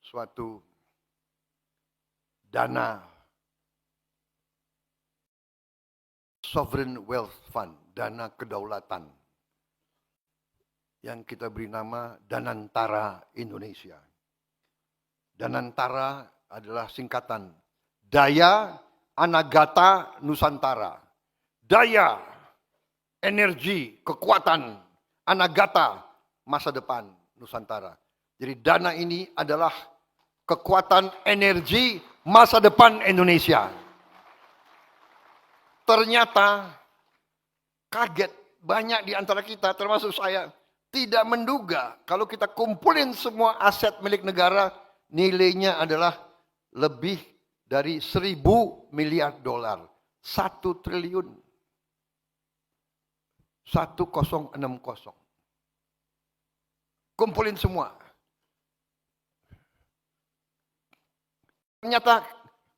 suatu dana sovereign wealth fund, dana kedaulatan yang kita beri nama Danantara Indonesia. Danantara adalah singkatan Daya Anagata Nusantara. Daya, energi, kekuatan, Anagata, masa depan Nusantara. Jadi dana ini adalah kekuatan energi masa depan Indonesia. Ternyata kaget banyak di antara kita, termasuk saya, tidak menduga kalau kita kumpulin semua aset milik negara, nilainya adalah lebih dari 1.000 miliar dolar. 1 triliun. 1060. Kumpulin semua. Ternyata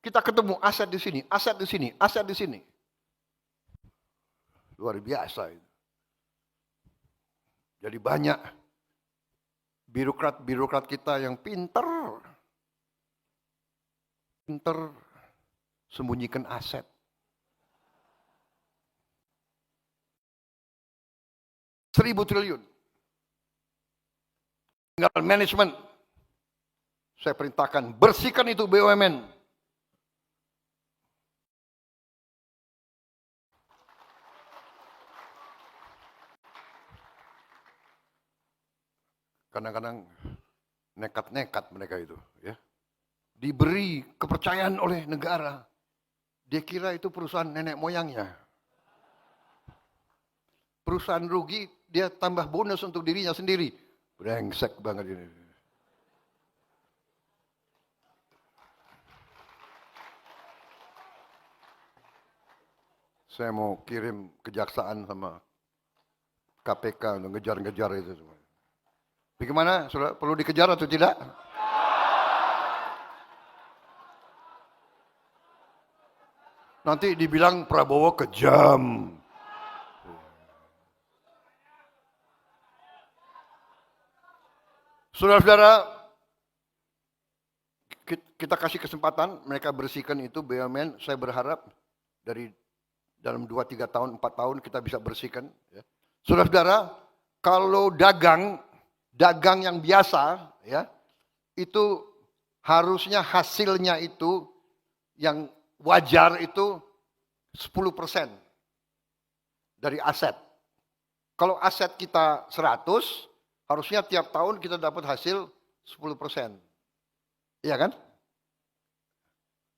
kita ketemu aset di sini, aset di sini, aset di sini. Luar biasa itu. Jadi banyak birokrat kita yang pinter sembunyikan aset. Seribu triliun. Tinggal manajemen. Saya perintahkan bersihkan itu BUMN. Kadang-kadang nekat-nekat mereka itu, ya. Diberi kepercayaan oleh negara. Dia kira itu perusahaan nenek moyangnya. Perusahaan rugi, dia tambah bonus untuk dirinya sendiri. Brengsek banget ini. Saya mau kirim kejaksaan sama KPK untuk ngejar-ngejar itu semua. Bagaimana? Sudah perlu dikejar atau tidak? Nanti dibilang Prabowo kejam. Saudara-saudara, kita kasih kesempatan mereka bersihkan itu BUMN. Saya berharap dari dalam 2-3 tahun, 4 tahun kita bisa bersihkan. Saudara-saudara, kalau dagang yang biasa, ya, itu harusnya hasilnya itu yang wajar itu 10% dari aset. Kalau aset kita 100, harusnya tiap tahun kita dapat hasil 10%. Iya kan?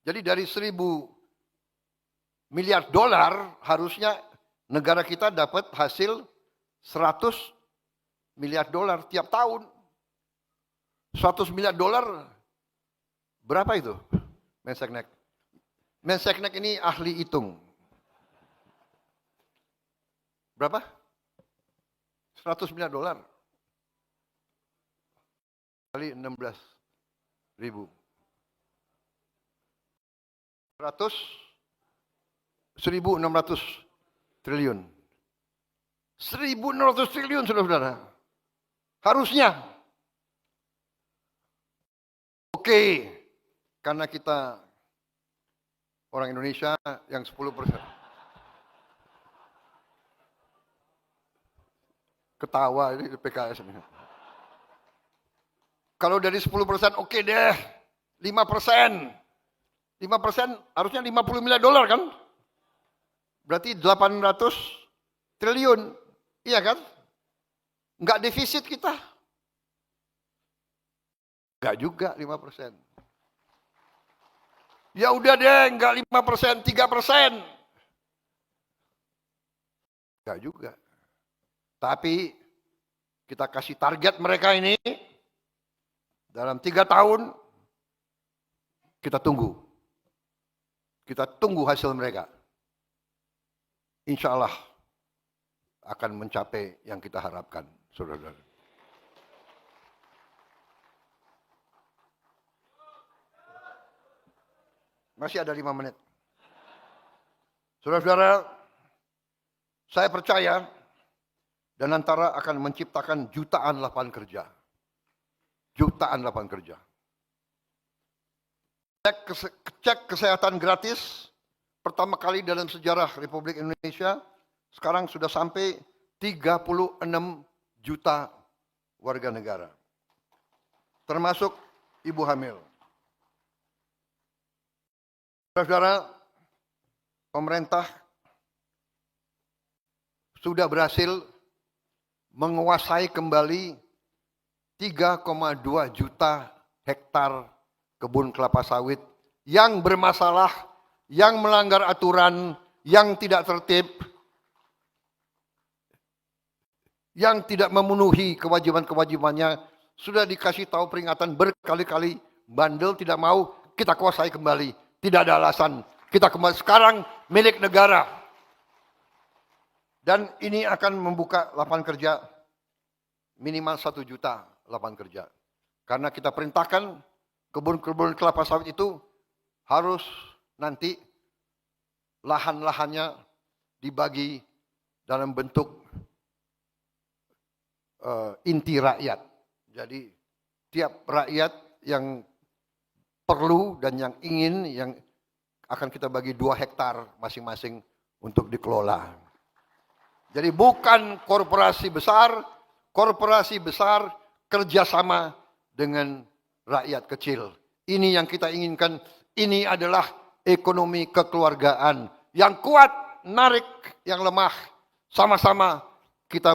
Jadi dari 1.000 miliar dolar harusnya negara kita dapat hasil 100 miliar dolar tiap tahun. 100 miliar dolar berapa itu? Menseknek. Menseknek ini ahli hitung. Berapa? 100 miliar dolar. Kali 16 ribu. 1.600 triliun. 1.600 triliun, saudara-saudara. Harusnya. Oke, karena kita orang Indonesia yang 10%. Ketawa ini PKS. Kalau dari 10% oke deh. 5%. 5% harusnya 50 miliar dolar kan? Berarti 800 triliun. Iya kan? Enggak defisit kita. Enggak juga 5%. Ya udah deh, enggak 5%, 3%. Enggak juga. Tapi kita kasih target mereka ini dalam 3 tahun kita tunggu. Kita tunggu hasil mereka. Insya Allah akan mencapai yang kita harapkan, saudara-saudara. Masih ada 5 menit. Saudara-saudara, saya percaya Danantara akan menciptakan jutaan lapangan kerja. Jutaan lapangan kerja. cek kesehatan gratis pertama kali dalam sejarah Republik Indonesia, sekarang sudah sampai 36 juta warga negara, termasuk ibu hamil. Saudara, pemerintah sudah berhasil menguasai kembali 3,2 juta hektar kebun kelapa sawit yang bermasalah, yang melanggar aturan, yang tidak tertib, yang tidak memenuhi kewajiban-kewajibannya, sudah dikasih tahu peringatan berkali-kali, bandel tidak mau, kita kuasai kembali. Tidak ada alasan, kita kembali sekarang milik negara. Dan ini akan membuka lapangan kerja minimal 1 juta lapangan kerja. Karena kita perintahkan kebun-kebun kelapa sawit itu harus nanti lahan-lahannya dibagi dalam bentuk inti rakyat. Jadi tiap rakyat yang perlu dan yang ingin, yang akan kita bagi 2 hektar masing-masing untuk dikelola. Jadi bukan korporasi besar kerjasama dengan rakyat kecil. Ini yang kita inginkan. Ini adalah ekonomi kekeluargaan yang kuat, narik yang lemah. Sama-sama kita